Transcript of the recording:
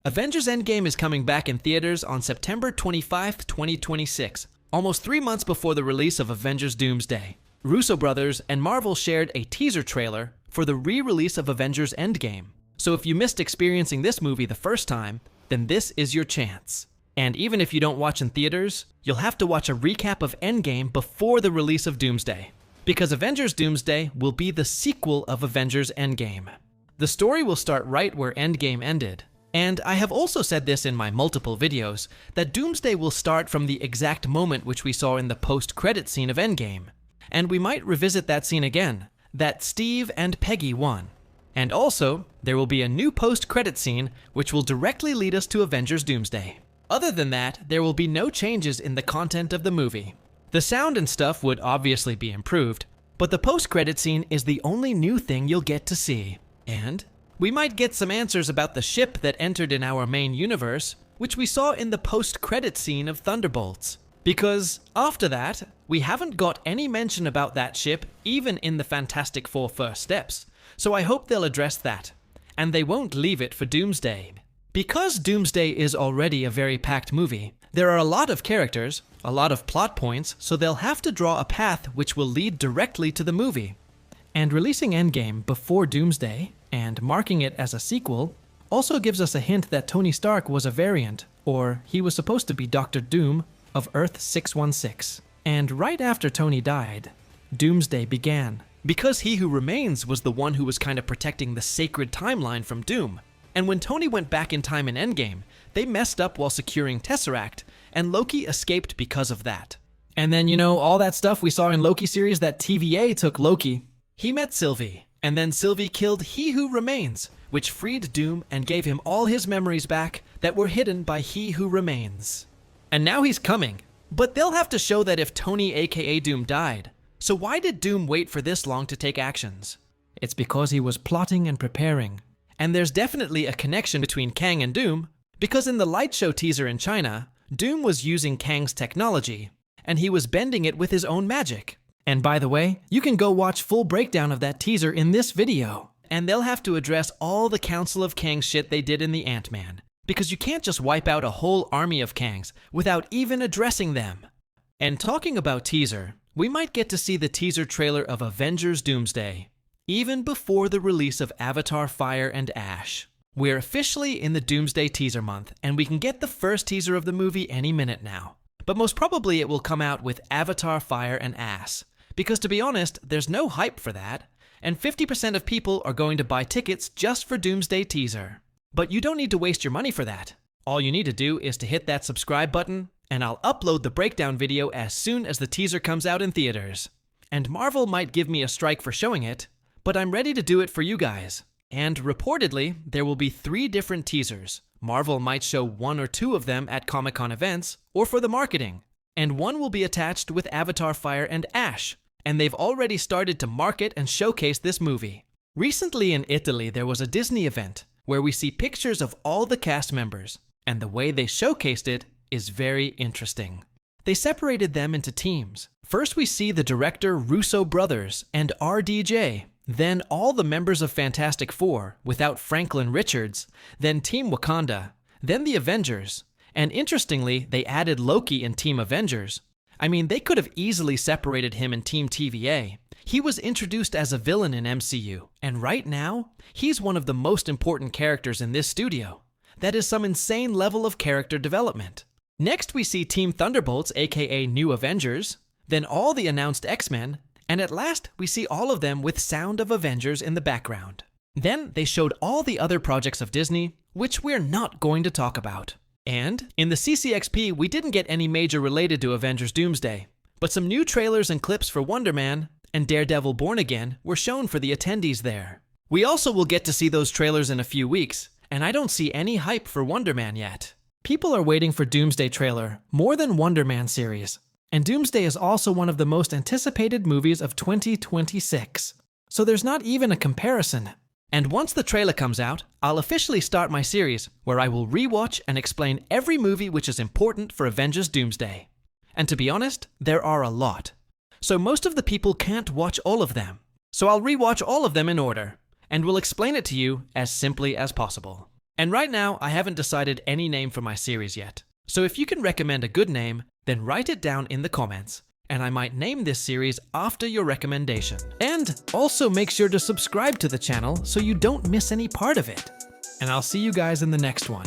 Avengers Endgame is coming back in theaters on September 25, 2026, almost 3 months before the release of Avengers Doomsday. Russo brothers and Marvel shared a teaser trailer for the re-release of Avengers Endgame. So if you missed experiencing this movie the first time, then this is your chance. And even if you don't watch in theaters, you'll have to watch a recap of Endgame before the release of Doomsday, because Avengers Doomsday will be the sequel of Avengers Endgame. The story will start right where Endgame ended. And I have also said this in my multiple videos, that Doomsday will start from the exact moment which we saw in the post-credit scene of Endgame. And we might revisit that scene again, that Steve and Peggy won. And also, there will be a new post-credit scene which will directly lead us to Avengers Doomsday. Other than that, there will be no changes in the content of the movie. The sound and stuff would obviously be improved, but the post-credit scene is the only new thing you'll get to see. And we might get some answers about the ship that entered in our main universe, which we saw in the post-credit scene of Thunderbolts. Because after that, we haven't got any mention about that ship even in the Fantastic Four First Steps, so I hope they'll address that. And they won't leave it for Doomsday. Because Doomsday is already a very packed movie, there are a lot of characters, a lot of plot points, so they'll have to draw a path which will lead directly to the movie. And releasing Endgame before Doomsday, and marking it as a sequel, also gives us a hint that Tony Stark was a variant, or he was supposed to be Dr. Doom, of Earth 616. And right after Tony died, Doomsday began. Because He Who Remains was the one who was kind of protecting the sacred timeline from Doom. And when Tony went back in time in Endgame, they messed up while securing Tesseract, and Loki escaped because of that. And then, all that stuff we saw in Loki series that TVA took Loki. He met Sylvie, and then Sylvie killed He Who Remains, which freed Doom and gave him all his memories back that were hidden by He Who Remains. And now he's coming, but they'll have to show that if Tony aka Doom died. So why did Doom wait for this long to take actions? It's because he was plotting and preparing. And there's definitely a connection between Kang and Doom, because in the light show teaser in China, Doom was using Kang's technology, and he was bending it with his own magic. And by the way, you can go watch full breakdown of that teaser in this video. And they'll have to address all the Council of Kang shit they did in the Ant-Man, because you can't just wipe out a whole army of Kangs without even addressing them. And talking about teaser, we might get to see the teaser trailer of Avengers Doomsday, even before the release of Avatar Fire and Ash. We're officially in the Doomsday teaser month, and we can get the first teaser of the movie any minute now. But most probably it will come out with Avatar Fire and Ash, because to be honest, there's no hype for that, and 50% of people are going to buy tickets just for Doomsday teaser. But you don't need to waste your money for that. All you need to do is to hit that subscribe button, and I'll upload the breakdown video as soon as the teaser comes out in theaters. And Marvel might give me a strike for showing it, but I'm ready to do it for you guys. And reportedly, there will be 3 different teasers. Marvel might show 1 or 2 of them at Comic-Con events, or for the marketing. And one will be attached with Avatar Fire and Ash, and they've already started to market and showcase this movie. Recently in Italy, there was a Disney event, where we see pictures of all the cast members, and the way they showcased it is very interesting. They separated them into teams. First we see the director Russo brothers and RDJ, then all the members of Fantastic Four without Franklin Richards, then Team Wakanda, then the Avengers, and interestingly they added Loki in Team Avengers. I mean, they could have easily separated him in Team TVA. He was introduced as a villain in MCU, and right now, he's one of the most important characters in this studio. That is some insane level of character development. Next we see Team Thunderbolts, aka New Avengers, then all the announced X-Men, and at last we see all of them with Sound of Avengers in the background. Then they showed all the other projects of Disney, which we're not going to talk about. And in the CCXP, we didn't get any major related to Avengers Doomsday, but some new trailers and clips for Wonder Man and Daredevil Born Again were shown for the attendees there. We also will get to see those trailers in a few weeks, and I don't see any hype for Wonder Man yet. People are waiting for Doomsday trailer more than Wonder Man series, and Doomsday is also one of the most anticipated movies of 2026. So there's not even a comparison. And once the trailer comes out, I'll officially start my series where I will rewatch and explain every movie which is important for Avengers Doomsday. And to be honest, there are a lot. So most of the people can't watch all of them. So I'll rewatch all of them in order, and will explain it to you as simply as possible. And right now, I haven't decided any name for my series yet. So if you can recommend a good name, then write it down in the comments, and I might name this series after your recommendation. And also make sure to subscribe to the channel so you don't miss any part of it. And I'll see you guys in the next one.